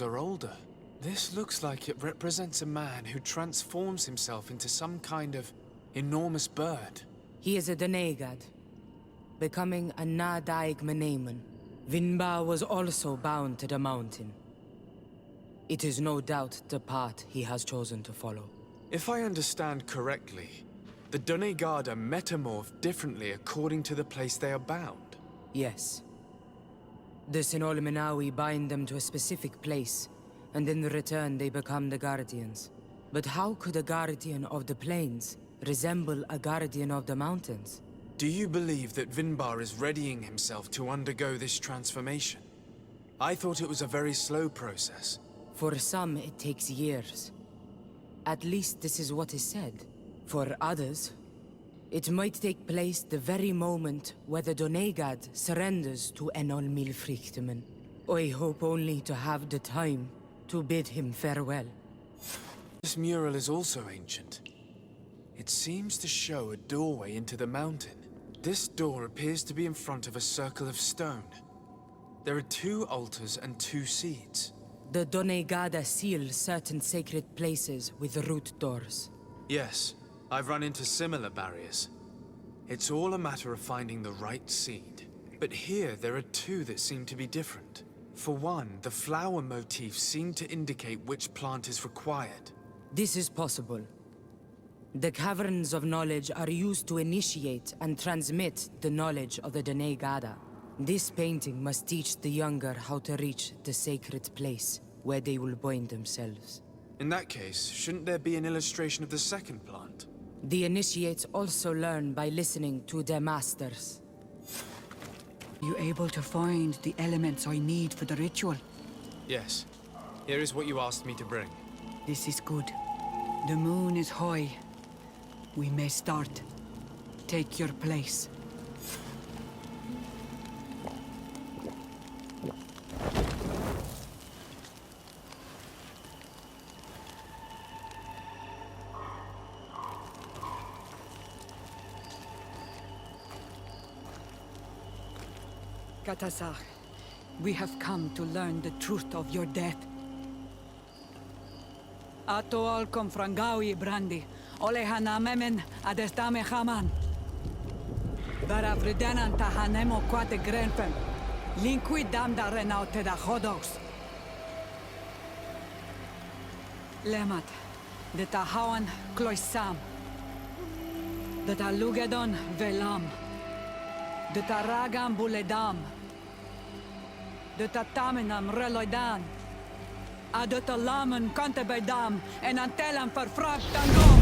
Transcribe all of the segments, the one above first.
are older. This looks like it represents a man who transforms himself into some kind of enormous bird. He is a Donegad, becoming a Nadaig Meneman. Vinbar was also bound to the mountain. It is no doubt the path he has chosen to follow. If I understand correctly, the Donegad are metamorphed differently according to the place they are bound. Yes. The Sinol Menawi bind them to a specific place, and in return they become the Guardians. But how could a Guardian of the Plains resemble a Guardian of the Mountains? Do you believe that Vinbar is readying himself to undergo this transformation? I thought it was a very slow process. For some, it takes years. At least this is what is said. For others, it might take place the very moment where the Donegad surrenders to Enol Milfrichtemen. I hope only to have the time to bid him farewell. This mural is also ancient. It seems to show a doorway into the mountain. This door appears to be in front of a circle of stone. There are 2 altars and 2 seeds. The Donegada seal certain sacred places with root doors. Yes, I've run into similar barriers. It's all a matter of finding the right seed. But here there are 2 that seem to be different. For one, the flower motifs seem to indicate which plant is required. This is possible. The Caverns of Knowledge are used to initiate and transmit the knowledge of the Donegada. This painting must teach the younger how to reach the sacred place where they will bind themselves. In that case, shouldn't there be an illustration of the second plant? The initiates also learn by listening to their masters. You able to find the elements I need for the ritual? Yes. Here is what you asked me to bring. This is good. The moon is high. We may start. Take your place. Katasar, we have come to learn the truth of your death. Ato al confrangawi brandi, olehana memen adestame haman. Baravridenan tahanemo quate grenfen, linqui damda renaute da hodos. Lemat, de tahawan kloisam, de talugedon velam, de taragam buledam, de tatamenam reloidan, adotalamen contebedam en antelam verfractangom.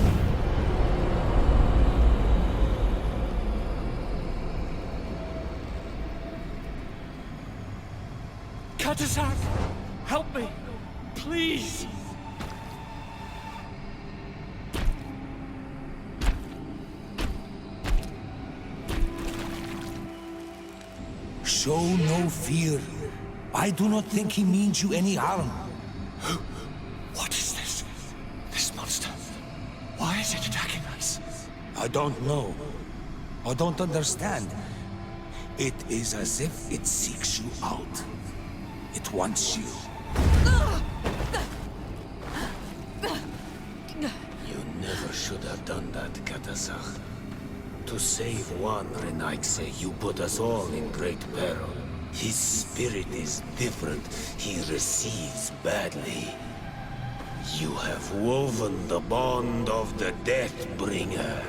Katasar, help me, please. Show no fear. I do not think he means you any harm. What is this? This monster. Why is it attacking us? I don't know. I don't understand. It is as if it seeks you out. It wants you. You never should have done that, Katasach. To save one, Renaikse, you put us all in great peril. His spirit is different. He receives badly. You have woven the bond of the Deathbringer.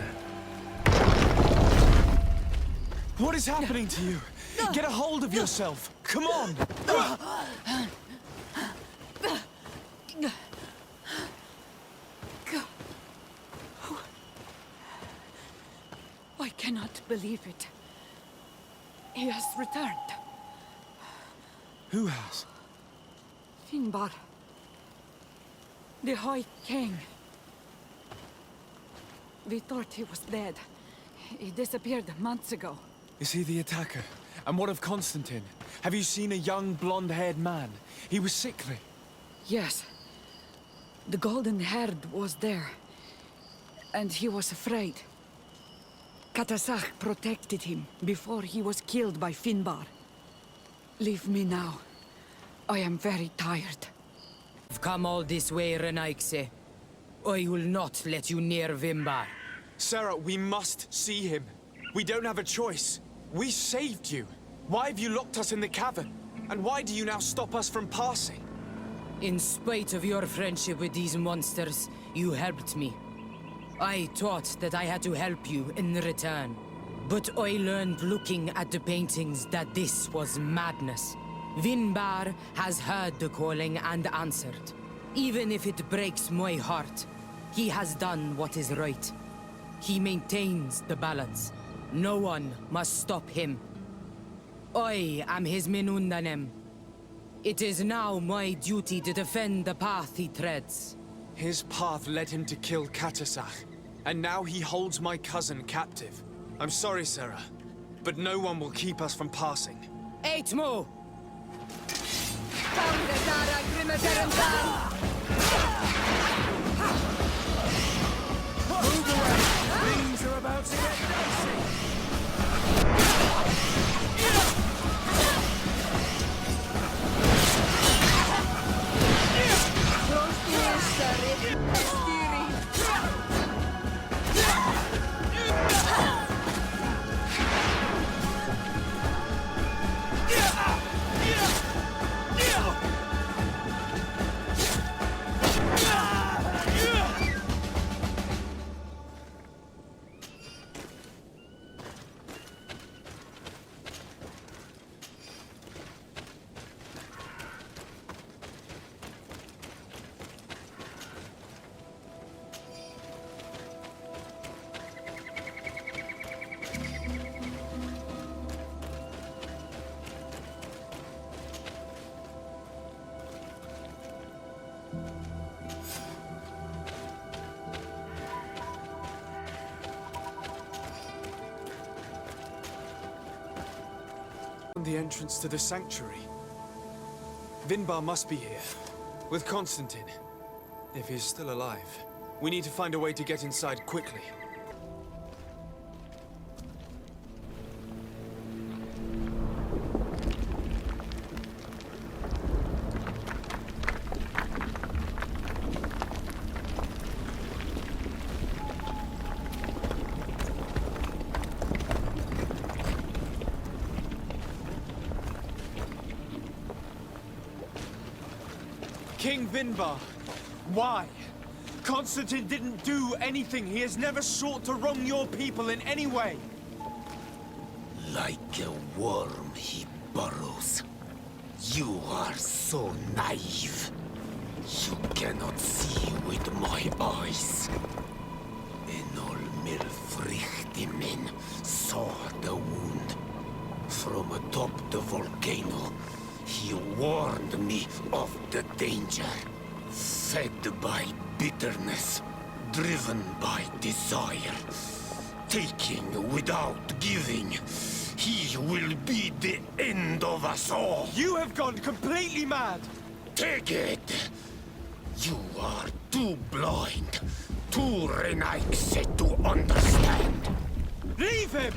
What is happening to you? Get a hold of yourself! Come on! I cannot believe it. He has returned. Who has? Finbar. The High King. We thought he was dead. He disappeared months ago. Is he the attacker? And what of Constantin? Have you seen a young, blonde-haired man? He was sickly. Yes. The golden-haired was there. And he was afraid. Katasach protected him before he was killed by Finbar. Leave me now. I am very tired. You've come all this way, Renaigse. I will not let you near Vimbar. Sarah, we must see him. We don't have a choice. We saved you. Why have you locked us in the cavern? And why do you now stop us from passing? In spite of your friendship with these monsters, you helped me. I thought that I had to help you in return. But I learned looking at the paintings that this was madness. Vinbar has heard the calling and answered. Even if it breaks my heart, he has done what is right. He maintains the balance. No one must stop him. I am his Minundanem. It is now my duty to defend the path he treads. His path led him to kill Katasach, and now he holds my cousin captive. I'm sorry, Sarah, but no one will keep us from passing. Eitmo! Move away! Things are about to get dicey! The entrance to the sanctuary. Vinbar must be here, with Constantin, if he's still alive. We need to find a way to get inside quickly. King Vinbar, why? Constantin didn't do anything. He has never sought to wrong your people in any way. Like a worm he burrows. You are so naive. You cannot see with my eyes. Enol Milfrichtimin saw the wound. From atop the volcano, he warned me of the danger. Fed by bitterness, driven by desire, taking without giving, he will be the end of us all. You have gone completely mad! Take it! You are too blind, too Renaigse to understand. Leave him!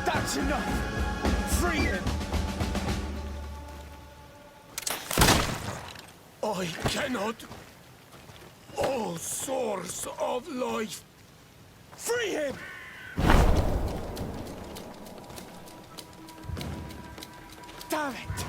That's enough! Free him! I cannot. O source of life! Free him! Damn it!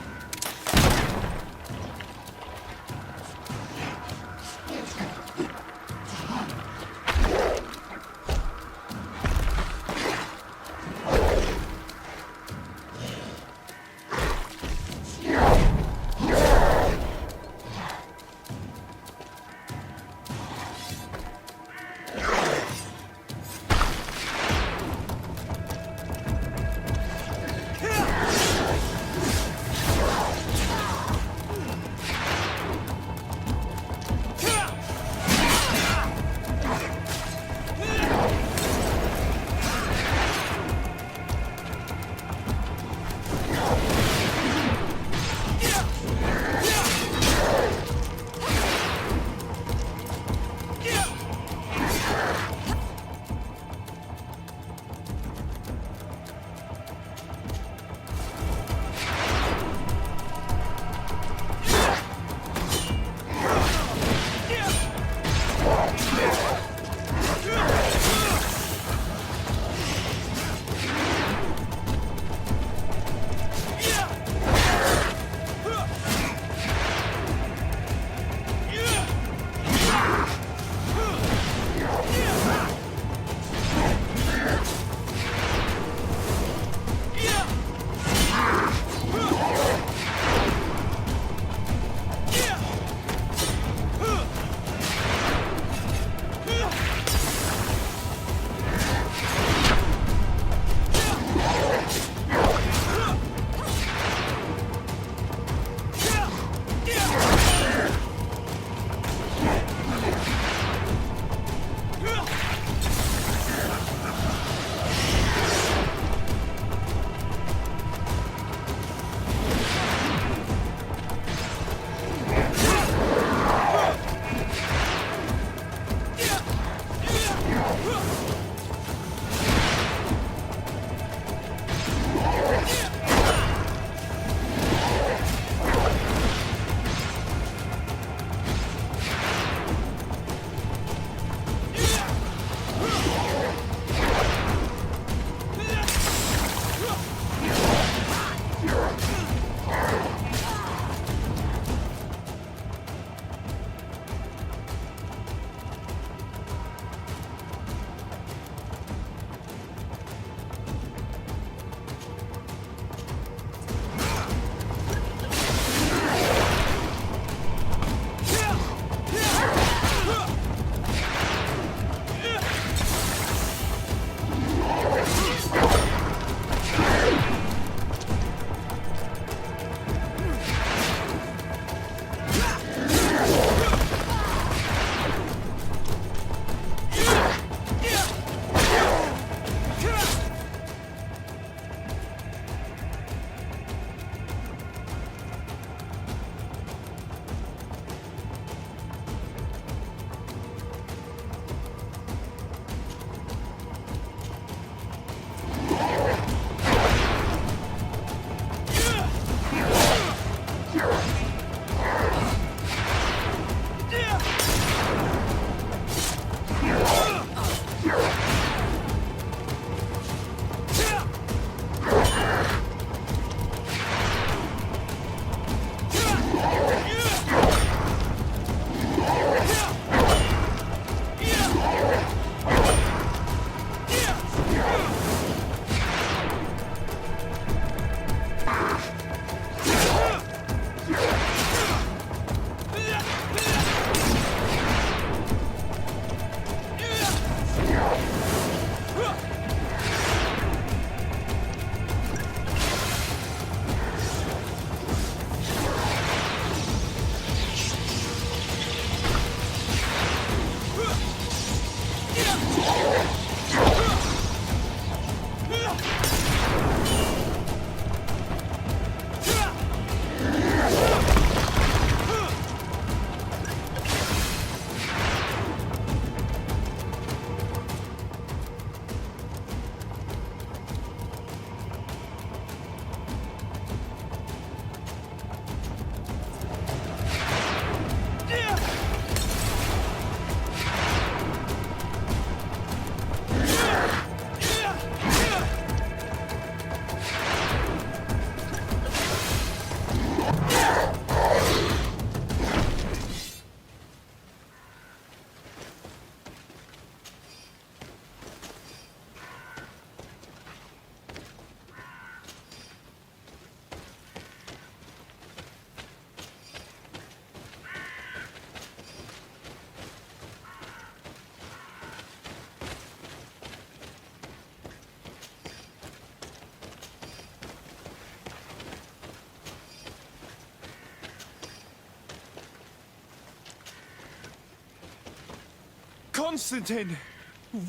Constantin!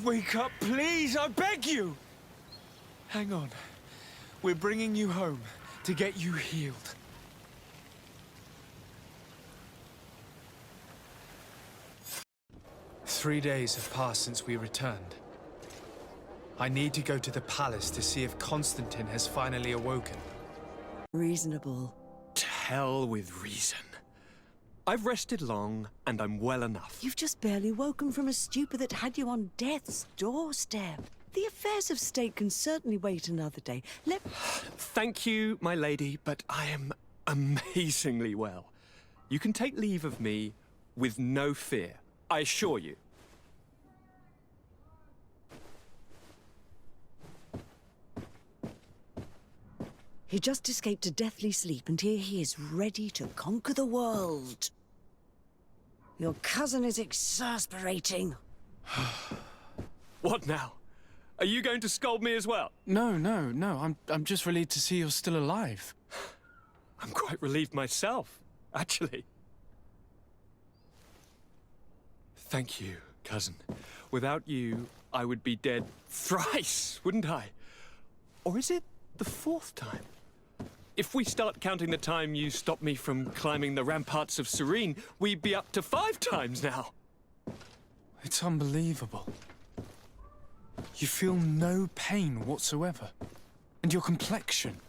Wake up, please, I beg you! Hang on. We're bringing you home to get you healed. "3 days have passed since we returned. I need to go to the palace to see if Constantin has finally awoken. Reasonable. To hell with reason. I've rested long, and I'm well enough. You've just barely woken from a stupor that had you on death's doorstep. The affairs of state can certainly wait another day. Thank you, my lady, but I am amazingly well. You can take leave of me with no fear, I assure you. He just escaped a deathly sleep, and here he is, ready to conquer the world. Your cousin is exasperating. What now? Are you going to scold me as well? No. I'm just relieved to see you're still alive. I'm quite relieved myself, actually. Thank you, cousin. Without you, I would be dead thrice, wouldn't I? Or is it the 4th time? If we start counting the time you stopped me from climbing the ramparts of Serene, we'd be up to 5 times now. It's unbelievable. You feel no pain whatsoever. And your complexion.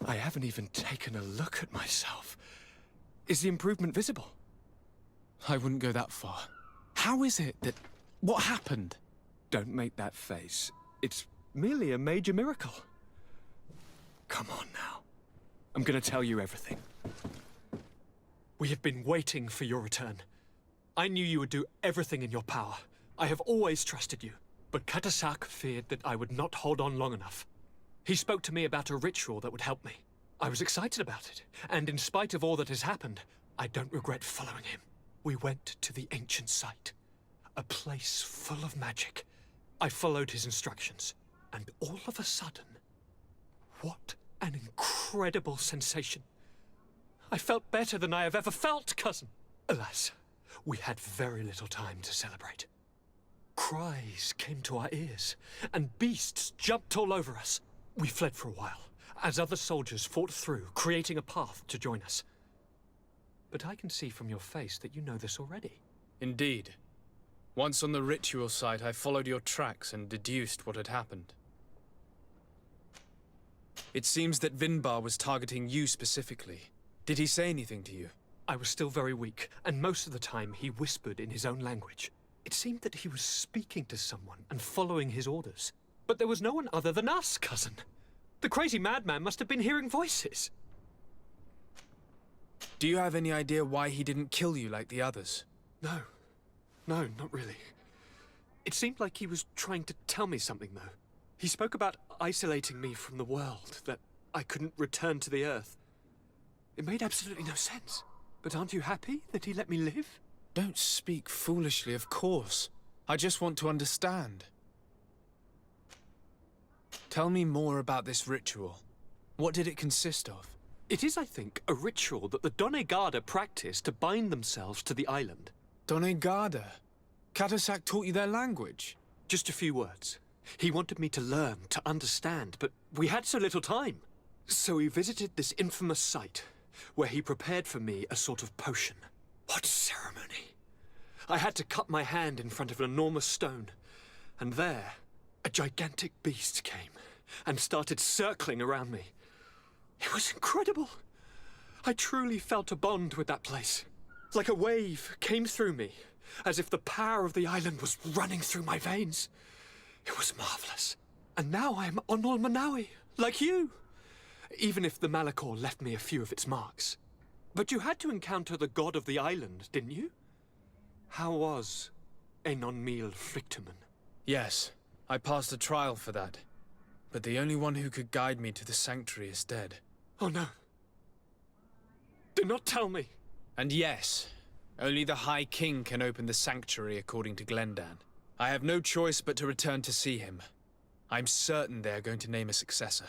I haven't even taken a look at myself. Is the improvement visible? I wouldn't go that far. How is it that... What happened? Don't make that face. It's merely a major miracle. Come on now. I'm gonna tell you everything. We have been waiting for your return. I knew you would do everything in your power. I have always trusted you. But Katasak feared that I would not hold on long enough. He spoke to me about a ritual that would help me. I was excited about it, and in spite of all that has happened, I don't regret following him. We went to the ancient site, a place full of magic. I followed his instructions, and all of a sudden, what an incredible sensation. I felt better than I have ever felt, cousin. Alas, we had very little time to celebrate. Cries came to our ears, and beasts jumped all over us. We fled for a while, as other soldiers fought through, creating a path to join us. But I can see from your face that you know this already. Indeed. Once on the ritual site, I followed your tracks and deduced what had happened. It seems that Vinbar was targeting you specifically. Did he say anything to you? I was still very weak, and most of the time he whispered in his own language. It seemed that he was speaking to someone and following his orders. But there was no one other than us, cousin. The crazy madman must have been hearing voices. Do you have any idea why he didn't kill you like the others? No, not really. It seemed like he was trying to tell me something, though. He spoke about isolating me from the world, that I couldn't return to the Earth. It made absolutely no sense. But aren't you happy that he let me live? Don't speak foolishly, of course. I just want to understand. Tell me more about this ritual. What did it consist of? It is, I think, a ritual that the Donegada practice to bind themselves to the island. Donegada? Katasak taught you their language? Just a few words. He wanted me to learn, to understand, but we had so little time. So we visited this infamous site, where he prepared for me a sort of potion. What ceremony! I had to cut my hand in front of an enormous stone, and there, a gigantic beast came and started circling around me. It was incredible. I truly felt a bond with that place. Like a wave came through me, as if the power of the island was running through my veins. It was marvelous. And now I am Onol Manawi, like you. Even if the Malachor left me a few of its marks. But you had to encounter the god of the island, didn't you? How was Enon Mil Frictamen? Yes, I passed a trial for that. But the only one who could guide me to the sanctuary is dead. Oh no. Do not tell me. And yes, only the High King can open the sanctuary according to Glendan. I have no choice but to return to see him. I'm certain they are going to name a successor.